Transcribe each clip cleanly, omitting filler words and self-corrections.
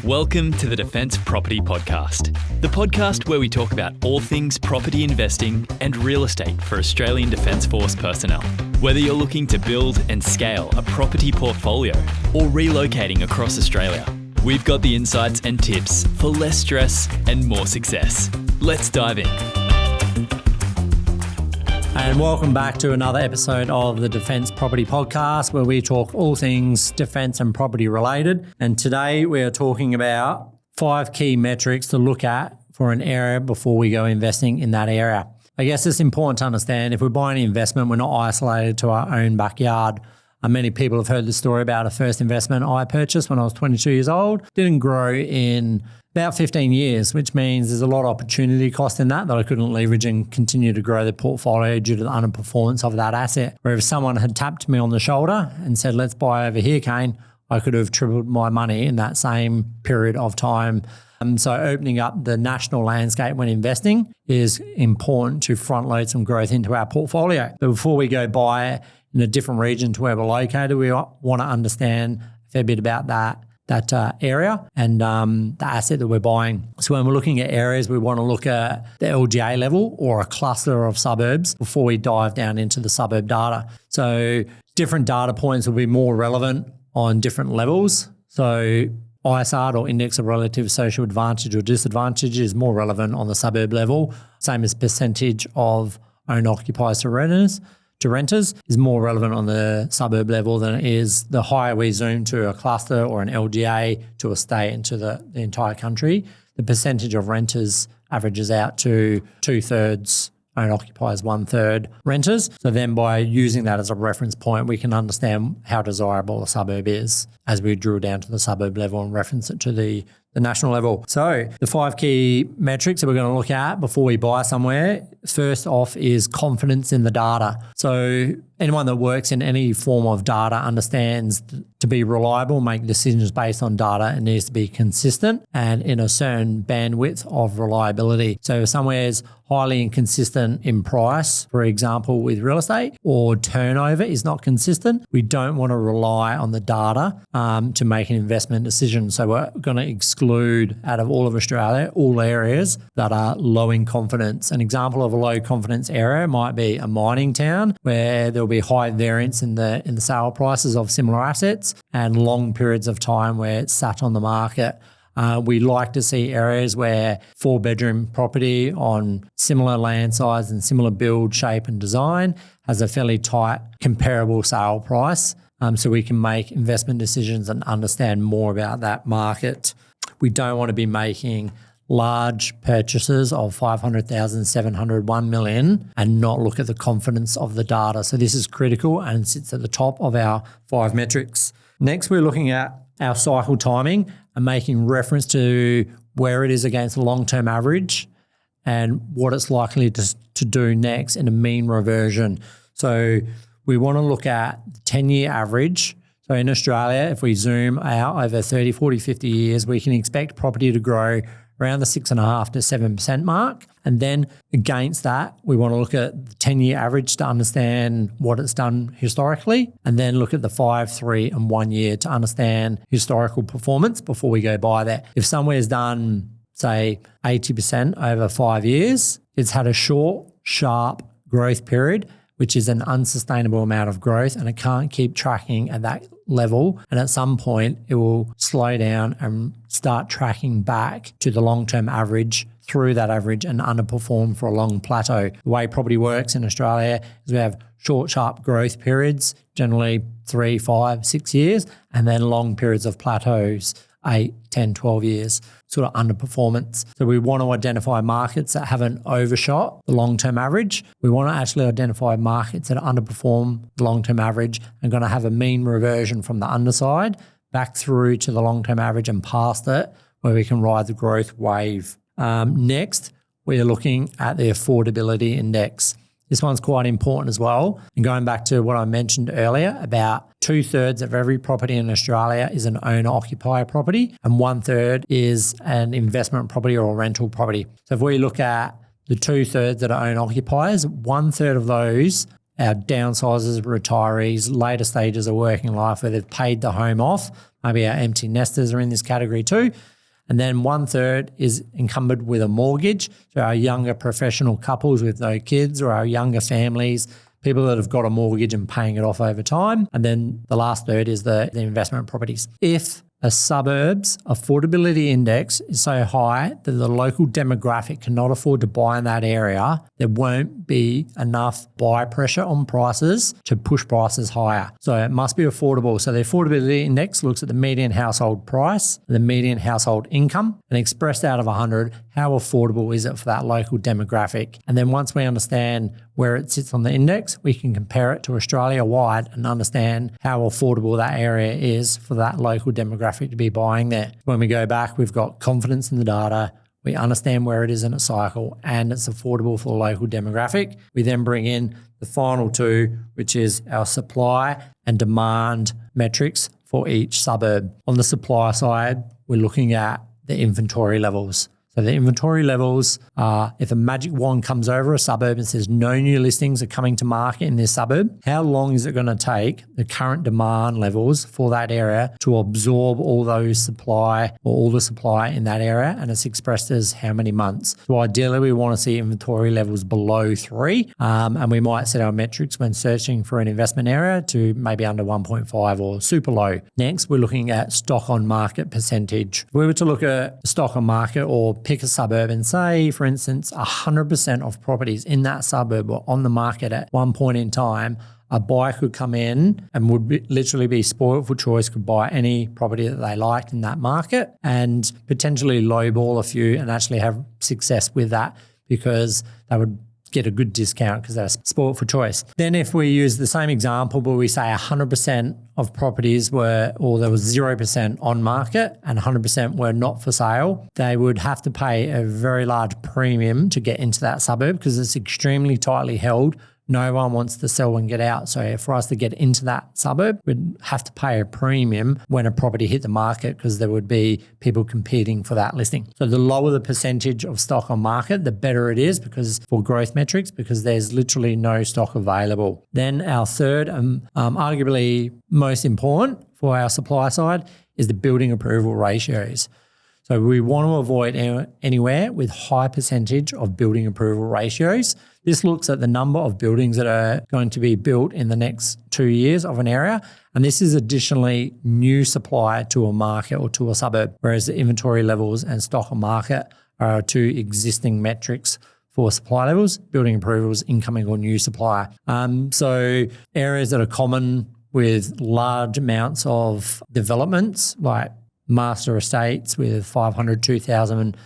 Welcome to the Defence Property Podcast, the podcast where we talk about all things property investing and real estate for Australian Defence Force personnel. Whether you're looking to build and scale a property portfolio or relocating across Australia, we've got the insights and tips for less stress and more success. Let's dive in. And welcome back to another episode of the Defence Property Podcast, where we talk all things defence and property related. And today we are talking about 5 key metrics to look at for an area before we go investing in that area. I guess it's important to understand if we're buying an investment, we're not isolated to our own backyard. Many people have heard the story about a first investment I purchased when I was 22 years old. Didn't grow in about 15 years, which means there's a lot of opportunity cost in that I couldn't leverage and continue to grow the portfolio due to the underperformance of that asset. Where if someone had tapped me on the shoulder and said, let's buy over here, Kane, I could have tripled my money in that same period of time. So opening up the national landscape when investing is important to front load some growth into our portfolio. But before we go buy in a different region to where we're located, we want to understand a fair bit about that area and the asset that we're buying. So when we're looking at areas, we want to look at the LGA level or a cluster of suburbs before we dive down into the suburb data. So different data points will be more relevant on different levels. So ISR or Index of Relative Social Advantage or Disadvantage is more relevant on the suburb level, same as percentage of owner-occupiers to renters is more relevant on the suburb level than it is the higher we zoom to a cluster or an LGA to a state and to the entire country. The percentage of renters averages out to 2/3 owner-occupiers, 1/3 renters. So then by using that as a reference point, we can understand how desirable a suburb is as we drill down to the suburb level and reference it to the national level. So the 5 key metrics that we're going to look at before we buy somewhere, first off is confidence in the data. So anyone that works in any form of data understands to be reliable, make decisions based on data, it needs to be consistent and in a certain bandwidth of reliability. So if somewhere is highly inconsistent in price, for example, with real estate, or turnover is not consistent, we don't want to rely on the data to make an investment decision. So we're going to exclude out of all of Australia, all areas that are low in confidence. An example of a low confidence area might be a mining town where there'll be high variance in the sale prices of similar assets and long periods of time where it's sat on the market. We like to see areas where 4-bedroom property on similar land size and similar build, shape and design has a fairly tight comparable sale price, so we can make investment decisions and understand more about that market. We don't want to be making large purchases of 500,000, 700, 1 million and not look at the confidence of the data. So this is critical and sits at the top of our 5 metrics. Next, we're looking at our cycle timing and making reference to where it is against the long-term average and what it's likely to do next in a mean reversion. So we want to look at the 10-year average. So in Australia, if we zoom out over 30, 40, 50 years, we can expect property to grow around the 6.5% to 7% mark. And then against that, we want to look at the 10-year average to understand what it's done historically, and then look at the 5, 3 and 1 year to understand historical performance before we go buy that. If somewhere's done, say, 80% over 5 years, it's had a short, sharp growth period, which is an unsustainable amount of growth, and it can't keep tracking at that level. And at some point, it will slow down and start tracking back to the long-term average through that average and underperform for a long plateau. The way property works in Australia is we have short, sharp growth periods, generally 3, 5, 6 years, and then long periods of plateaus, 8, 10, 12 years, sort of underperformance. So we want to identify markets that haven't overshot the long-term average. We want to actually identify markets that underperform the long-term average and going to have a mean reversion from the underside back through to the long-term average and past it, where we can ride the growth wave. Next, we are looking at the affordability index. This one's quite important as well. And going back to what I mentioned earlier, about 2/3 of every property in Australia is an owner-occupier property and 1/3 is an investment property or a rental property. So if we look at the 2/3 that are owner-occupiers, 1/3 of those are downsizers, retirees, later stages of working life where they've paid the home off. Maybe our empty nesters are in this category too. And then 1/3 is encumbered with a mortgage. So our younger professional couples with no kids, or our younger families, people that have got a mortgage and paying it off over time. And then the last third is the investment properties. If a suburb's affordability index is so high that the local demographic cannot afford to buy in that area, there won't be enough buy pressure on prices to push prices higher. So it must be affordable. So the affordability index looks at the median household price, the median household income, and expressed out of 100, how affordable is it for that local demographic? And then once we understand where it sits on the index, we can compare it to Australia-wide and understand how affordable that area is for that local demographic to be buying there. When we go back, we've got confidence in the data, we understand where it is in a cycle, and it's affordable for the local demographic. We then bring in the final two, which is our supply and demand metrics for each suburb. On the supply side, we're looking at the inventory levels. So the inventory levels are, if a magic wand comes over a suburb and says no new listings are coming to market in this suburb, how long is it going to take the current demand levels for that area to absorb all those supply or all the supply in that area? And it's expressed as how many months. So ideally, we want to see inventory levels below 3, and we might set our metrics when searching for an investment area to maybe under 1.5 or super low. Next, we're looking at stock on market percentage. If we were to look at stock on market or pick a suburb and say, for instance, 100% of properties in that suburb were on the market at one point in time, a buyer could come in and would literally be spoiled for choice, could buy any property that they liked in that market and potentially lowball a few and actually have success with that because they would get a good discount because they're spoiled for choice. Then if we use the same example, but we say 100% of properties were, or there was 0% on market and 100% were not for sale, they would have to pay a very large premium to get into that suburb because it's extremely tightly held. No one wants to sell and get out. So for us to get into that suburb, we'd have to pay a premium when a property hit the market because there would be people competing for that listing. So the lower the percentage of stock on market, the better it is because for growth metrics, because there's literally no stock available. Then our third, arguably most important for our supply side, is the building approval ratios. So we want to avoid anywhere with high percentage of building approval ratios. This looks at the number of buildings that are going to be built in the next 2 years of an area. And this is additionally new supply to a market or to a suburb, whereas the inventory levels and stock on market are our two existing metrics for supply levels, building approvals, incoming or new supply. So areas that are common with large amounts of developments like master estates with 500, 2,000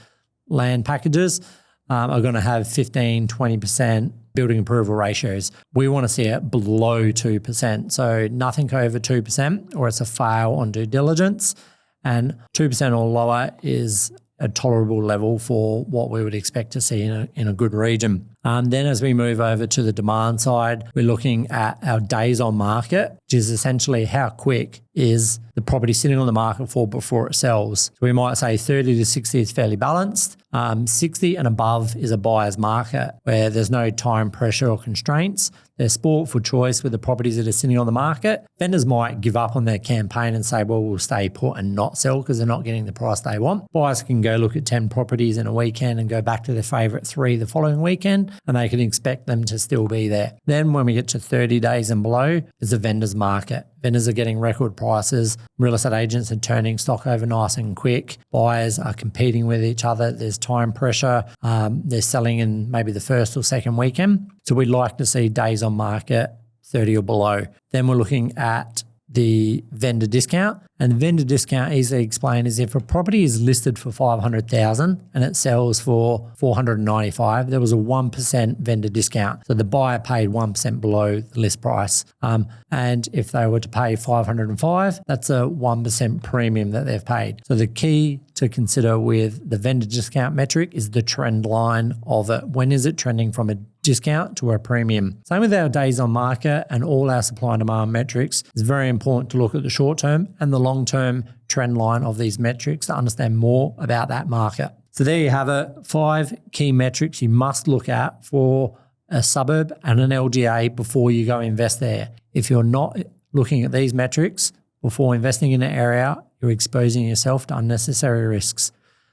land packages are going to have 15, 20% building approval ratios. We want to see it below 2%. So nothing over 2% or it's a fail on due diligence, and 2% or lower is a tolerable level for what we would expect to see in a good region. Then as we move over to the demand side, we're looking at our days on market, which is essentially how quick is the property sitting on the market for before it sells. So we might say 30 to 60 is fairly balanced. 60 and above is a buyer's market where there's no time pressure or constraints. They're sport for choice with the properties that are sitting on the market. Vendors might give up on their campaign and say, well, we'll stay put and not sell because they're not getting the price they want. Buyers can go look at 10 properties in a weekend and go back to their favourite 3 the following weekend, and they can expect them to still be there. Then when we get to 30 days and below, it's a vendor's market. Vendors are getting record prices. Real estate agents are turning stock over nice and quick. Buyers are competing with each other. There's time pressure. They're selling in maybe the first or second weekend. So we'd like to see days on market 30 or below. Then we're looking at the vendor discount. And the vendor discount, easily explained, is if a property is listed for $500,000 and it sells for $495, there was a 1% vendor discount. So the buyer paid 1% below the list price. And if they were to pay $505, that's a 1% premium that they've paid. So the key to consider with the vendor discount metric is the trend line of it. When is it trending from a discount to a premium? Same with our days on market and all our supply and demand metrics. It's very important to look at the short term and the long-term trend line of these metrics to understand more about that market. So there you have it, 5 key metrics you must look at for a suburb and an LGA before you go invest there. If you're not looking at these metrics before investing in an area, you're exposing yourself to unnecessary risks.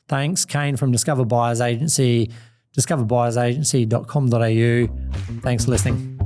Thanks, Kane from Discover Buyers Agency, discoverbuyersagency.com.au. Thanks for listening.